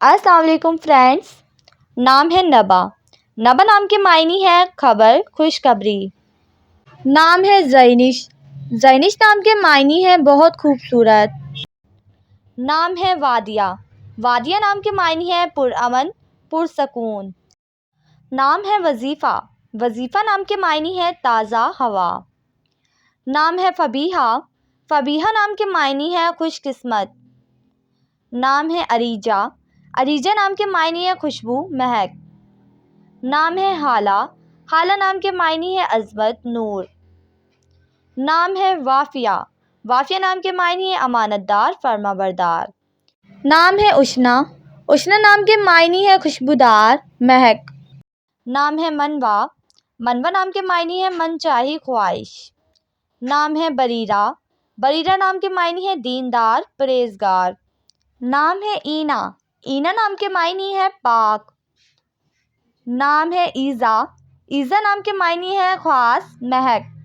السلام علیکم فرینڈس، نام ہے نبا۔ نبا نام کے معنی ہے خبر، خوشخبری۔ نام ہے زینش۔ زینش نام کے معنی ہے بہت خوبصورت۔ نام ہے وادیہ۔ وادیہ نام کے معنی ہے پرامن، پرسکون۔ نام ہے وظیفہ۔ وظیفہ نام کے معنی ہے تازہ ہوا۔ نام ہے فبیہہ۔ فبیہہ نام کے معنی ہے خوش قسمت۔ نام ہے اریجہ۔ اریجہ نام کے معنی ہے خوشبو، مہک۔ نام ہے ہالہ۔ ہالہ نام کے معنی ہے عظمت، نور۔ نام ہے وافیہ۔ وافیہ نام کے معنی ہے امانت دار، فرما بردار۔ نام ہے اشنا۔ اشنا نام کے معنی ہے خوشبودار، مہک۔ نام ہے منوا۔ منوا نام کے معنی ہے من چاہی خواہش۔ نام ہے بریرہ۔ بریرہ نام کے معنی ہے دیندار، پرہیزگار۔ نام ہے اینا۔ اینا نام کے معنی ہے پاک۔ نام ہے ایزا۔ ایزا نام کے معنی ہے خاص، مہک۔